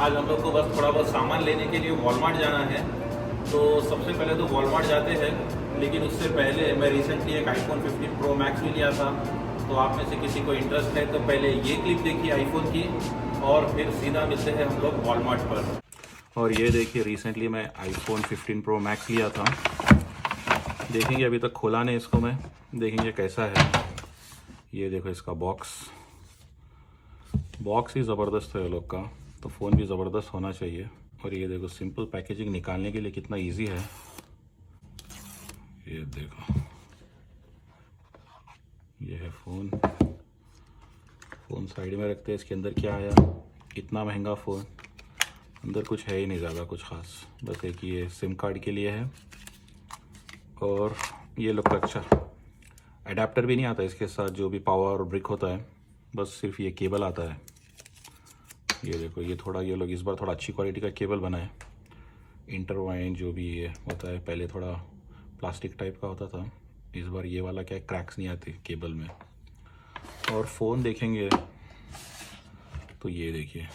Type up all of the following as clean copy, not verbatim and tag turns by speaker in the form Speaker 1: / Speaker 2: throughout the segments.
Speaker 1: आज हम लोग को बस थोड़ा बहुत सामान लेने के लिए वॉलमार्ट जाना है। तो सबसे पहले तो वॉलमार्ट जाते हैं, लेकिन उससे पहले मैं रिसेंटली एक आईफोन 15 प्रो मैक्स भी लिया था। तो आप में से किसी को इंटरेस्ट है तो पहले ये क्लिप देखिए आईफोन की, और फिर सीधा मिलते हैं हम लोग वॉलमार्ट पर। और ये देखिए रिसेंटली मैं आईफोन 15 प्रो मैक्स लिया था। देखेंगे, अभी तक खोला नहीं इसको मैं, देखेंगे कैसा है। ये देखो इसका बॉक्स ही ज़बरदस्त है ये लोग का, तो फ़ोन भी ज़बरदस्त होना चाहिए। और ये देखो सिंपल पैकेजिंग निकालने के लिए कितना इजी है। ये देखो, ये है फ़ोन साइड में रखते हैं। इसके अंदर क्या आया, इतना महंगा फ़ोन, अंदर कुछ है ही नहीं ज़्यादा कुछ ख़ास, बस एक ये सिम कार्ड के लिए है। और ये लोग का अच्छा अडेप्टर भी नहीं आता इसके साथ, जो भी पावर ब्रिक होता है, बस सिर्फ ये केबल आता है। ये देखो, ये लोग इस बार थोड़ा अच्छी क्वालिटी का केबल बनाए, इंटरवाइन जो भी ये होता है, पहले थोड़ा प्लास्टिक टाइप का होता था, इस बार ये वाला क्या क्रैक्स नहीं आते केबल में। और फ़ोन देखेंगे तो ये देखिए,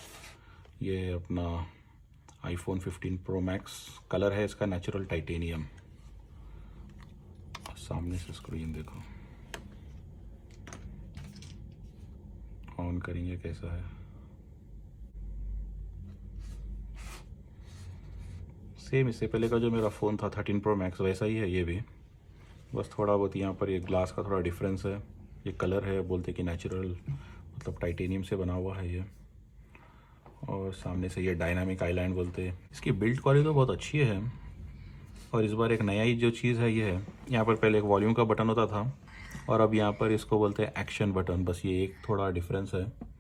Speaker 1: ये अपना आईफोन 15 प्रो मैक्स, कलर है इसका नेचुरल टाइटेनियम। सामने से स्क्रीन देखो, ऑन करेंगे कैसा है। सेम इससे पहले का जो मेरा फ़ोन था 13 प्रो मैक्स वैसा ही है ये भी, बस थोड़ा बहुत यहाँ पर ये ग्लास का थोड़ा डिफरेंस है। ये कलर है, बोलते कि नेचुरल मतलब टाइटेनियम से बना हुआ है ये। और सामने से ये डायनामिक आईलैंड बोलते हैं। इसकी बिल्ड क्वालिटी तो बहुत अच्छी है। और इस बार एक नया ही जो चीज़ है ये है, यहाँ पर पहले एक वॉल्यूम का बटन होता था और अब यहाँ पर इसको बोलते हैं एक्शन बटन, बस ये एक थोड़ा डिफरेंस है।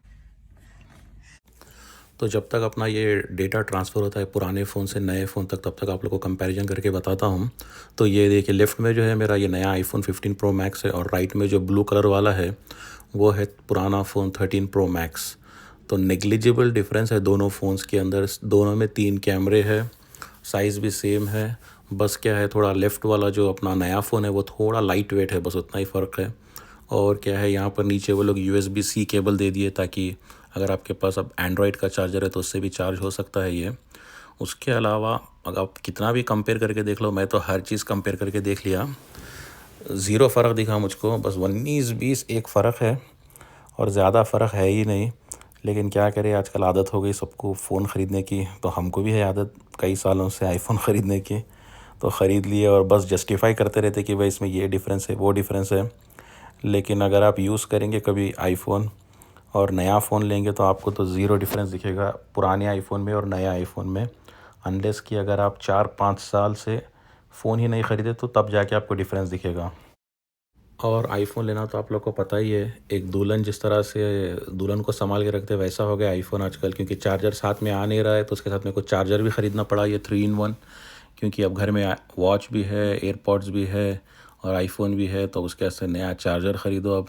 Speaker 1: तो जब तक अपना ये डेटा ट्रांसफ़र होता है पुराने फ़ोन से नए फ़ोन तक, तब तक आप लोग को कंपैरिजन करके बताता हूँ। तो ये देखिए, लेफ़्ट में जो है मेरा ये नया आईफोन 15 प्रो मैक्स है, और राइट में जो ब्लू कलर वाला है वो है पुराना फ़ोन 13 प्रो मैक्स। तो नेग्लिजिबल डिफरेंस है दोनों फ़ोन्स के अंदर। दोनों में 3 कैमरे है, साइज़ भी सेम है, बस क्या है थोड़ा लेफ़्ट वाला जो अपना नया फ़ोन है वो थोड़ा लाइट वेट है, बस उतना ही फ़र्क है। और क्या है, यहाँ पर नीचे वो लोग USB-C केबल दे दिए, ताकि अगर आपके पास अब एंड्रॉयड का चार्जर है तो उससे भी चार्ज हो सकता है ये। उसके अलावा अगर आप कितना भी कंपेयर करके देख लो, मैं तो हर चीज़ कंपेयर करके देख लिया, ज़ीरो फ़र्क दिखा मुझको, बस 19-20 एक फ़र्क है, और ज़्यादा फ़र्क है ही नहीं। लेकिन क्या करें, आजकल आदत हो गई सबको फ़ोन ख़रीदने की, तो हमको भी है आदत कई सालों से आईफोन ख़रीदने की, तो ख़रीद लिए और बस जस्टिफाई करते रहते कि भाई इसमें ये डिफरेंस है वो डिफरेंस है। लेकिन अगर आप यूज़ करेंगे कभी आईफोन और नया फ़ोन लेंगे तो आपको तो ज़ीरो डिफरेंस दिखेगा पुराने आईफोन में और नए आईफोन में, अनलेस कि अगर आप 4-5 साल से फ़ोन ही नहीं ख़रीदे तो तब जाके आपको डिफरेंस दिखेगा। और आईफोन लेना तो आप लोग को पता ही है, एक दुल्हन जिस तरह से दुल्हन को संभाल के रखते वैसा हो गया आईफोन आजकल, क्योंकि चार्जर साथ में आ नहीं रहा है, तो उसके साथ मेरे को चार्जर भी ख़रीदना पड़ा, ये 3 in 1, क्योंकि अब घर में वॉच भी है, एयरपॉड्स भी है और आईफोन भी है, तो उसके से नया चार्जर ख़रीदो। अब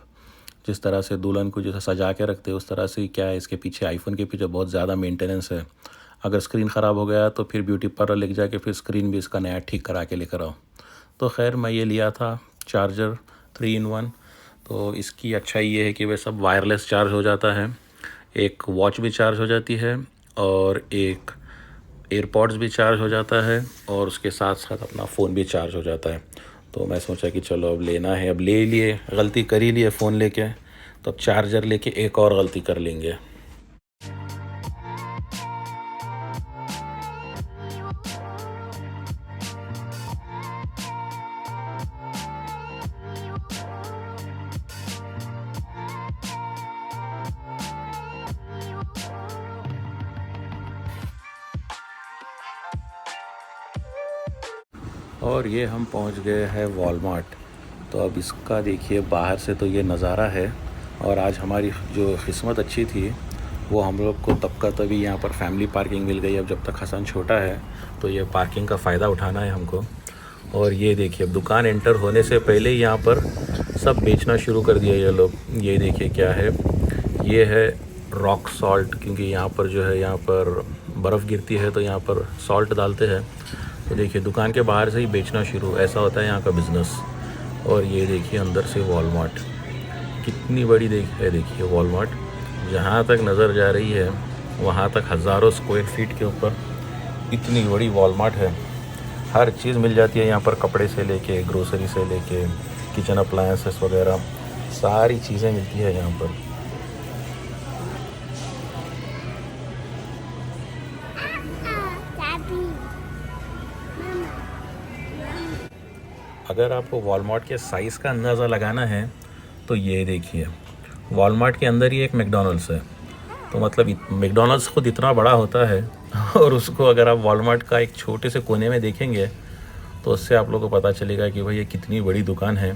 Speaker 1: जिस तरह से दुल्हन को जैसे सजा के रखते हैं उस तरह से क्या है, इसके पीछे आईफोन के पीछे बहुत ज़्यादा मेंटेनेंस है। अगर स्क्रीन ख़राब हो गया तो फिर ब्यूटी पार्लर लेके जाके फिर स्क्रीन भी इसका नया ठीक करा के लेकर आओ। तो खैर मैं ये लिया था चार्जर 3 in 1। तो इसकी अच्छाई ये है कि वह सब वायरलेस चार्ज हो जाता है, एक वॉच भी चार्ज हो जाती है और एक एयरपॉड्स भी चार्ज हो जाता है, और उसके साथ साथ अपना फ़ोन भी चार्ज हो जाता है। तो मैं सोचा कि चलो अब लेना है, अब ले लिए, गलती कर ही लिए फ़ोन लेके, तो अब चार्जर लेके एक और गलती कर लेंगे। और ये हम पहुंच गए हैं वॉलमार्ट। तो अब इसका देखिए बाहर से तो ये नज़ारा है, और आज हमारी जो किस्मत अच्छी थी वो हम लोग को तब का तभी यहाँ पर फैमिली पार्किंग मिल गई। अब जब तक हसन छोटा है तो ये पार्किंग का फ़ायदा उठाना है हमको। और ये देखिए, अब दुकान एंटर होने से पहले ही यहाँ पर सब बेचना शुरू कर दिया ये लोग। ये देखिए क्या है, ये है रॉक सॉल्ट, क्योंकि यहाँ पर जो है, यहाँ पर बर्फ़ गिरती है तो यहाँ पर सॉल्ट डालते हैं। तो देखिए दुकान के बाहर से ही बेचना शुरू, ऐसा होता है यहाँ का बिज़नेस। और ये देखिए अंदर से वॉलमार्ट कितनी बड़ी है, देखिए वॉलमार्ट जहाँ तक नज़र जा रही है वहाँ तक हज़ारों स्क्वायर फीट के ऊपर इतनी बड़ी वॉलमार्ट है। हर चीज़ मिल जाती है यहाँ पर, कपड़े से लेके ग्रोसरी से लेके किचन अप्लायंसेस वगैरह सारी चीज़ें मिलती है यहाँ पर। अगर आपको वॉलमार्ट के साइज़ का अंदाज़ा लगाना है तो ये देखिए, वॉलमार्ट के अंदर ही एक मैकडॉनल्ड्स है। तो मतलब मैकडॉनल्ड्स खुद इतना बड़ा होता है और उसको अगर आप वॉलमार्ट का एक छोटे से कोने में देखेंगे तो उससे आप लोगों को पता चलेगा कि भाई ये कितनी बड़ी दुकान है।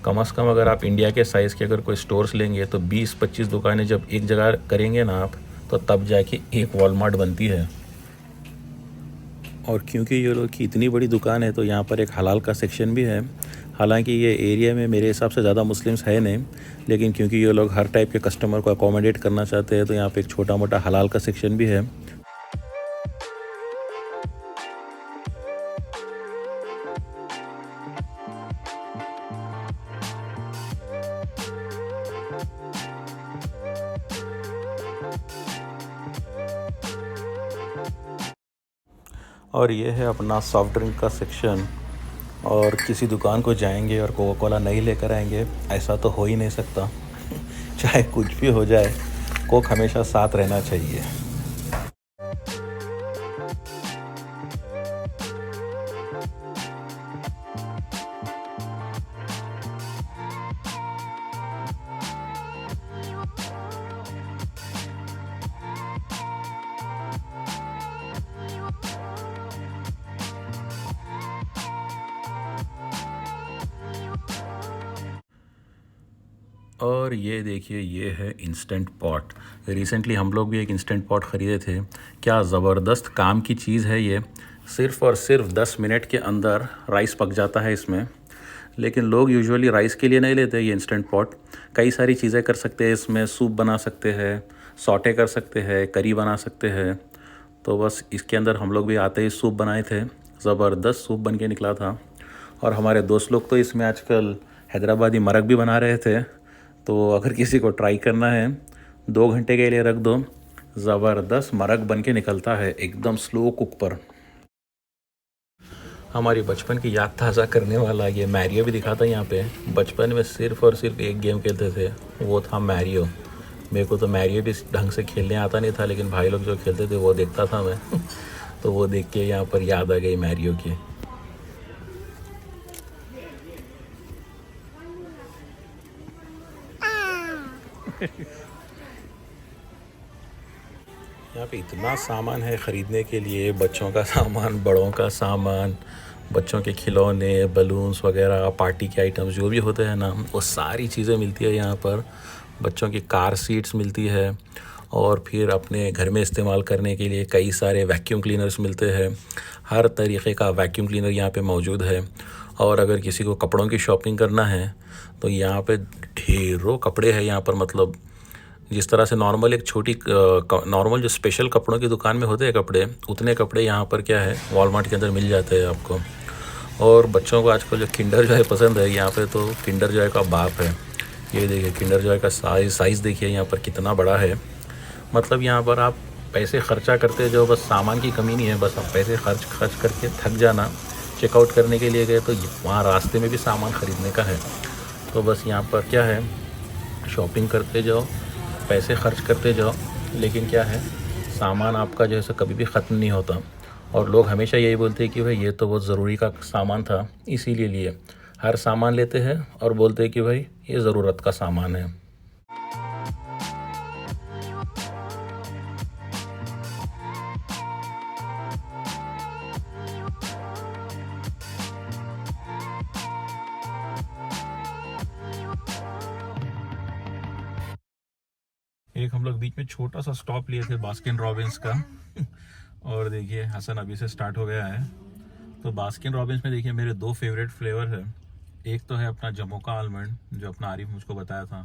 Speaker 1: कम से कम अगर आप इंडिया के साइज़ के अगर कोई स्टोर्स लेंगे तो 20-25 दुकानें जब एक जगह करेंगे ना आप, तो तब जाके एक वॉलमार्ट बनती है। और क्योंकि ये लोग की इतनी बड़ी दुकान है तो यहाँ पर एक हलाल का सेक्शन भी है। हालांकि ये एरिया में मेरे हिसाब से ज़्यादा मुस्लिम्स है नहीं, लेकिन क्योंकि ये लोग हर टाइप के कस्टमर को अकोमोडेट करना चाहते हैं तो यहाँ पे एक छोटा मोटा हलाल का सेक्शन भी है। और ये है अपना सॉफ्ट ड्रिंक का सेक्शन। और किसी दुकान को जाएंगे और कोका कोला नहीं लेकर आएंगे, ऐसा तो हो ही नहीं सकता। चाहे कुछ भी हो जाए, कोक हमेशा साथ रहना चाहिए। और ये देखिए, ये है इंस्टेंट पॉट। रिसेंटली हम लोग भी एक इंस्टेंट पॉट ख़रीदे थे। क्या ज़बरदस्त काम की चीज़ है ये। सिर्फ़ और सिर्फ 10 मिनट के अंदर राइस पक जाता है इसमें। लेकिन लोग यूजुअली राइस के लिए नहीं लेते ये इंस्टेंट पॉट। कई सारी चीज़ें कर सकते हैं इसमें, सूप बना सकते हैं, सौटे कर सकते हैं, करी बना सकते हैं। तो बस इसके अंदर हम लोग भी आते ही सूप बनाए थे। ज़बरदस्त सूप बन के निकला था। और हमारे दोस्त लोग तो इसमें आजकल हैदराबादी मरक भी बना रहे थे। तो अगर किसी को ट्राई करना है, 2 घंटे के लिए रख दो, ज़बरदस्त मरक बन के निकलता है एकदम स्लो कुक पर। हमारी बचपन की याद ताज़ा करने वाला ये मैरियो भी दिखा था यहाँ पे। बचपन में सिर्फ़ और सिर्फ एक गेम खेलते थे, वो था मैरियो। मेरे को तो मैरियो भी ढंग से खेलने आता नहीं था, लेकिन भाई लोग जो खेलते थे वो देखता था मैं। तो वो देख के यहाँ पर याद आ गई मैरियो की। यहाँ पे इतना सामान है ख़रीदने के लिए, बच्चों का सामान, बड़ों का सामान, बच्चों के खिलौने, बलून्स वगैरह, पार्टी के आइटम्स जो भी होते हैं ना, वो सारी चीज़ें मिलती है यहाँ पर। बच्चों की कार सीट्स मिलती है। और फिर अपने घर में इस्तेमाल करने के लिए कई सारे वैक्यूम क्लीनर्स मिलते हैं। हर तरीक़े का वैक्यूम क्लीनर यहाँ पे मौजूद है। और अगर किसी को कपड़ों की शॉपिंग करना है तो यहाँ पे ढेरों कपड़े हैं यहाँ पर। मतलब जिस तरह से नॉर्मल एक छोटी नॉर्मल जो स्पेशल कपड़ों की दुकान में होते हैं कपड़े, उतने कपड़े यहाँ पर क्या है, वॉलमार्ट के अंदर मिल जाते हैं आपको। और बच्चों को आजकल जो किंडर जॉय पसंद है, यहाँ पे तो किंडर जॉय का बाप है। ये देखिए किंडर जॉय का साइज़ देखिए यहाँ पर कितना बड़ा है। मतलब यहाँ पर आप पैसे खर्चा करते जाओ, बस सामान की कमी नहीं है। बस आप पैसे खर्च करके थक जाना, चेकआउट करने के लिए गए तो वहाँ रास्ते में भी सामान ख़रीदने का है। तो बस यहाँ पर क्या है, शॉपिंग करते जाओ, पैसे खर्च करते जाओ, लेकिन क्या है, सामान आपका जो है कभी भी ख़त्म नहीं होता। और लोग हमेशा यही बोलते हैं कि भाई ये तो बहुत ज़रूरी का सामान था, इसीलिए लिए। हर सामान लेते हैं और बोलते हैं कि भाई ये ज़रूरत का सामान है। एक हम लोग बीच में छोटा सा स्टॉप लिए थे बास्किन रॉबिन्स का। और देखिए हसन अभी से स्टार्ट हो गया है। तो बास्किन रॉबिन्स में देखिए मेरे 2 फेवरेट फ्लेवर है। एक तो है अपना जमोका आलमंड, जो अपना आरिफ मुझको बताया था,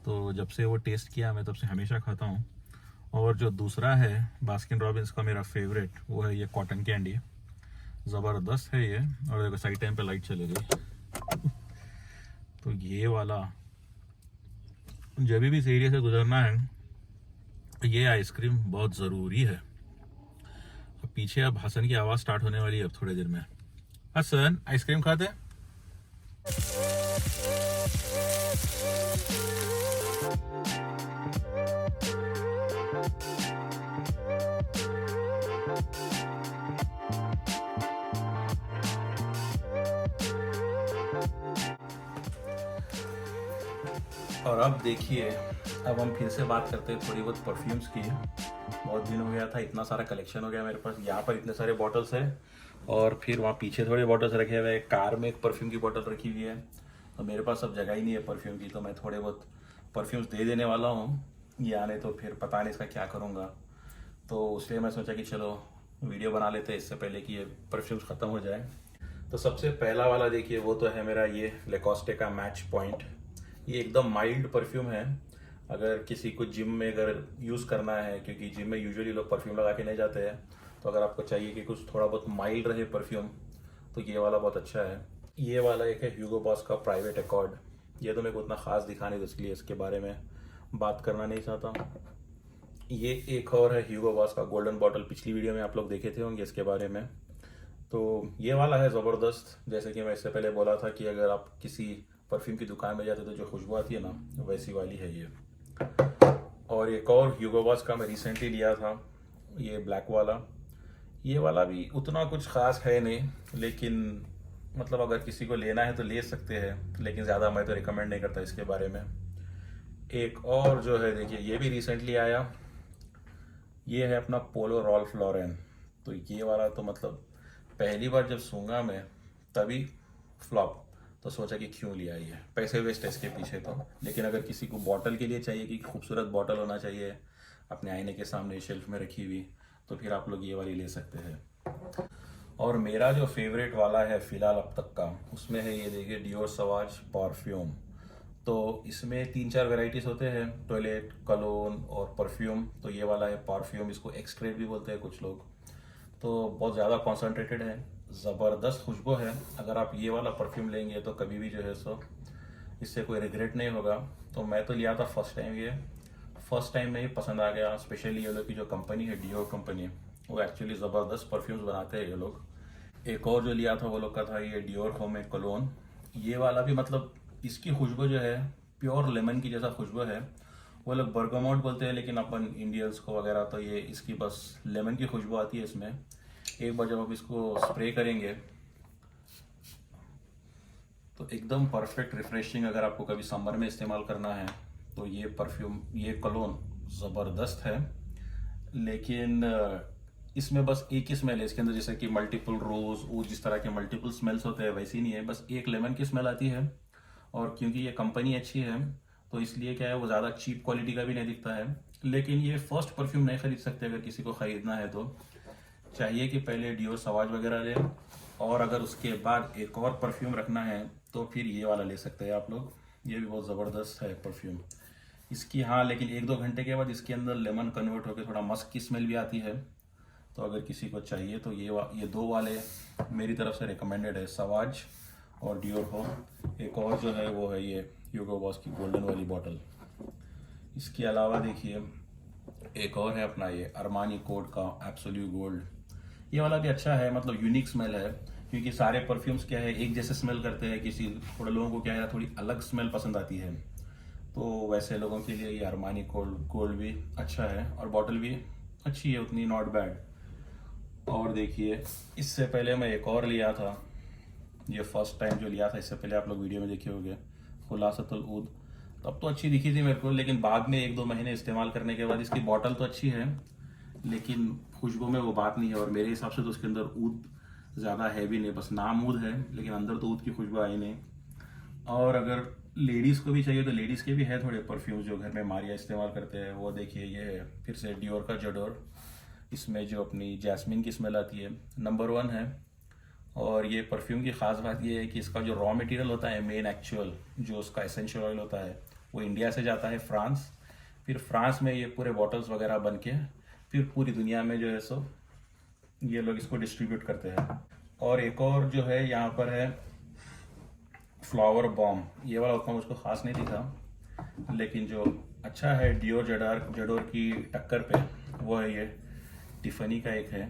Speaker 1: तो जब से वो टेस्ट किया मैं तब से हमेशा खाता हूँ। और जो दूसरा है बास्किन रॉबिन्स का मेरा फेवरेट, वो है ये कॉटन कैंडी। ज़बरदस्त है ये। और देखो सही टाइम पे लाइट चले गई। तो ये वाला, जब भी इस एरिया से गुजरना है ये आइसक्रीम बहुत ज़रूरी है। अब पीछे अब हसन की आवाज़ स्टार्ट होने वाली है अब थोड़ी देर में। हसन, आइसक्रीम खाते हैं? और अब देखिए, अब हम फिर से बात करते हैं थोड़ी बहुत परफ्यूम्स की। बहुत दिन हो गया था, इतना सारा कलेक्शन हो गया मेरे पास। यहाँ पर इतने सारे बॉटल्स हैं और फिर वहाँ पीछे थोड़े बॉटल्स रखे हुए हैं। कार में एक परफ्यूम की बॉटल रखी हुई है, तो मेरे पास अब जगह ही नहीं है परफ्यूम की, तो मैं थोड़े बहुत परफ्यूम्स दे देने वाला हूँ। ये आने तो फिर पता नहीं इसका क्या करूँगा, तो इसलिए मैं सोचा कि चलो वीडियो बना लेते हैं इससे पहले कि ये परफ्यूम्स ख़त्म हो जाए। तो सबसे पहला वाला देखिए, वो तो है मेरा ये लेकॉस्टे का मैच पॉइंट। ये एकदम माइल्ड परफ्यूम है। अगर किसी को जिम में अगर यूज़ करना है, क्योंकि जिम में यूजुअली लोग परफ्यूम लगा के नहीं जाते हैं, तो अगर आपको चाहिए कि कुछ थोड़ा बहुत माइल्ड रहे परफ्यूम, तो ये वाला बहुत अच्छा है। ये वाला एक है ह्यूगो बॉस का प्राइवेट एकॉर्ड। ये तो मेरे को उतना ख़ास दिखा नहीं, तो इसलिए इसके बारे में बात करना नहीं चाहता। ये एक और है ह्यूगो बॉस का गोल्डन बॉटल। पिछली वीडियो में आप लोग देखे थे होंगे इसके बारे में। तो ये वाला है ज़बरदस्त। जैसे कि मैं इससे पहले बोला था कि अगर आप किसी परफ्यूम की दुकान में जाते तो जो खुशबू आती है ना, वैसी वाली है ये। और एक और ह्यूगो बॉस का मैं रिसेंटली लिया था, ये ब्लैक वाला। ये वाला भी उतना कुछ खास है नहीं, लेकिन मतलब अगर किसी को लेना है तो ले सकते हैं, लेकिन ज़्यादा मैं तो रिकमेंड नहीं करता इसके बारे में। एक और जो है देखिए, ये भी रिसेंटली आया, ये है अपना पोलो रॉल्फ लॉरेन। तो ये वाला तो मतलब पहली बार जब सूंघा मैं तभी फ्लॉप, तो सोचा कि क्यों लिया, ये पैसे वेस्ट है इसके पीछे तो। लेकिन अगर किसी को बॉटल के लिए चाहिए कि खूबसूरत बॉटल होना चाहिए अपने आईने के सामने शेल्फ में रखी हुई, तो फिर आप लोग ये वाली ले सकते हैं। और मेरा जो फेवरेट वाला है फ़िलहाल अब तक का, उसमें है ये देखिए डियोर सवाज परफ्यूम। तो इसमें 3-4 वेराइटीज़ होते हैं, टॉयलेट, कलोन और परफ्यूम। तो ये वाला है परफ्यूम, इसको एक्सट्रेट भी बोलते हैं कुछ लोग। तो बहुत ज़्यादा कॉन्सेंट्रेटेड है, ज़बरदस्त खुशबू है। अगर आप ये वाला परफ्यूम लेंगे तो कभी भी जो है सो इससे कोई रिग्रेट नहीं होगा। तो मैं तो लिया था फर्स्ट टाइम, ये फर्स्ट टाइम में ही पसंद आ गया। स्पेशली ये लोग की जो कंपनी है, डियोर कंपनी, वो एक्चुअली ज़बरदस्त परफ्यूम्स बनाते हैं ये लोग। एक और जो लिया था वो लोग का था ये डियोर होम कलोन। ये वाला भी मतलब इसकी खुशबू जो है प्योर लेमन की जैसा खुशबू है। वो लोग बर्गामोट बोलते हैं, लेकिन अपन इंडियंस को वगैरह तो ये इसकी बस लेमन की खुशबू आती है इसमें। एक बार जब आप इसको स्प्रे करेंगे तो एकदम परफेक्ट रिफ्रेशिंग। अगर आपको कभी समर में इस्तेमाल करना है तो ये परफ्यूम, ये कलोन ज़बरदस्त है। लेकिन इसमें बस एक ही स्मेल है इसके अंदर, जैसे कि मल्टीपल रोज, वो जिस तरह के मल्टीपल स्मेल्स होते हैं वैसी नहीं है, बस एक लेमन की स्मेल आती है। और क्योंकि ये कंपनी अच्छी है तो इसलिए क्या है, वो ज़्यादा चीप क्वालिटी का भी नहीं दिखता है। लेकिन ये फर्स्ट परफ्यूम नहीं खरीद सकते। अगर किसी को ख़रीदना है तो चाहिए कि पहले डियोर सवाज वगैरह लें, और अगर उसके बाद एक और परफ्यूम रखना है तो फिर ये वाला ले सकते हैं आप लोग। ये भी बहुत ज़बरदस्त है परफ्यूम इसकी। हाँ, लेकिन 1-2 घंटे के बाद इसके अंदर लेमन कन्वर्ट होकर थोड़ा मस्क की स्मेल भी आती है। तो अगर किसी को चाहिए तो ये 2 वाले मेरी तरफ से रिकमेंडेड है, सवाज और डियोर हो। एक और जो है वो है ये ह्यूगो बॉस की गोल्डन वाली बॉटल। इसके अलावा देखिए एक और है अपना ये अरमानी कोड का एब्सोल्यूट गोल्ड। ये वाला भी अच्छा है, मतलब यूनिक स्मेल है। क्योंकि सारे परफ्यूम्स क्या है एक जैसे स्मेल करते हैं, किसी थोड़े लोगों को क्या है थोड़ी अलग स्मेल पसंद आती है। तो वैसे लोगों के लिए ये अरमानी गोल्ड भी अच्छा है, और बॉटल भी अच्छी है उतनी, नॉट बैड। और देखिए इससे पहले मैं एक और लिया था, ये फर्स्ट टाइम जो लिया था, इससे पहले आप लोग वीडियो में देखे होंगे, खुलासतुल ऊद। तब तो अच्छी दिखी थी मेरे को, लेकिन बाद में 1-2 महीने इस्तेमाल करने के बाद इसकी बॉटल तो अच्छी है, लेकिन खुशबू में वो बात नहीं है। और मेरे हिसाब से तो उसके अंदर ऊद ज़्यादा है भी नहीं, बस नाम ऊद है, लेकिन अंदर तो ऊद की खुशबू आई नहीं। और अगर लेडीज़ को भी चाहिए तो लेडीज़ के भी है थोड़े परफ्यूम्स जो घर में मारिया इस्तेमाल करते हैं। वो देखिए ये है फिर से डियोर का जडोर। इसमें जो अपनी जैस्मिन की स्मेल आती है, नंबर 1 है। और ये परफ्यूम की ख़ास बात ये है कि इसका जो रॉ मटेरियल होता है, मेन एक्चुअल जो उसका एसेंशियल ऑयल होता है, वो इंडिया से जाता है फ्रांस। फिर फ्रांस में ये पूरे बॉटल्स वगैरह बन के फिर पूरी दुनिया में जो है सो ये लोग इसको डिस्ट्रीब्यूट करते हैं। और एक और जो है यहाँ पर है फ्लावर बॉम्ब। ये वाला उतना मुझको ख़ास नहीं दिखा, लेकिन जो अच्छा है डियोर जडोर की टक्कर पे, वो है ये टिफ़नी का एक है।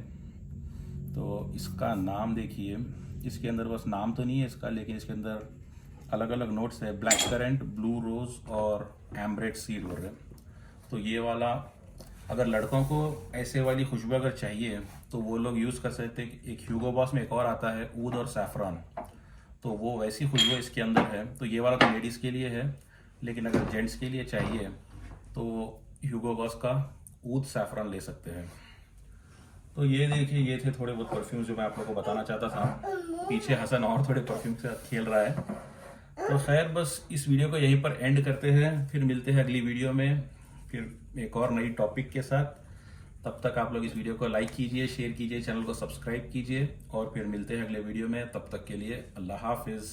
Speaker 1: तो इसका नाम देखिए, इसके अंदर बस नाम तो नहीं है इसका, लेकिन इसके अंदर अलग अलग नोट्स है, ब्लैक करेंट, ब्लू रोज़ और एम्ब्रेट सीड बोल रहे हैं। तो ये वाला अगर लड़कों को ऐसे वाली खुशबू अगर चाहिए तो वो लोग यूज़ कर सकते हैं। एक ह्यूगो बॉस में एक और आता है ऊद और सैफरन, तो वो वैसी खुशबू इसके अंदर है। तो ये वाला तो लेडीज़ के लिए है, लेकिन अगर जेंट्स के लिए चाहिए तो ह्यूगो बॉस का ऊद सैफरन ले सकते हैं। तो ये देखिए, ये थे थोड़े बहुत परफ्यूम्स जो मैं आप लोगों को बताना चाहता था। पीछे हसन और थोड़े परफ्यूम के साथ खेल रहा है। तो खैर, बस इस वीडियो को यहीं पर एंड करते हैं, फिर मिलते हैं अगली वीडियो में फिर एक और नई टॉपिक के साथ। तब तक आप लोग इस वीडियो को लाइक कीजिए, शेयर कीजिए, चैनल को सब्सक्राइब कीजिए, और फिर मिलते हैं अगले वीडियो में। तब तक के लिए अल्लाह हाफिज़।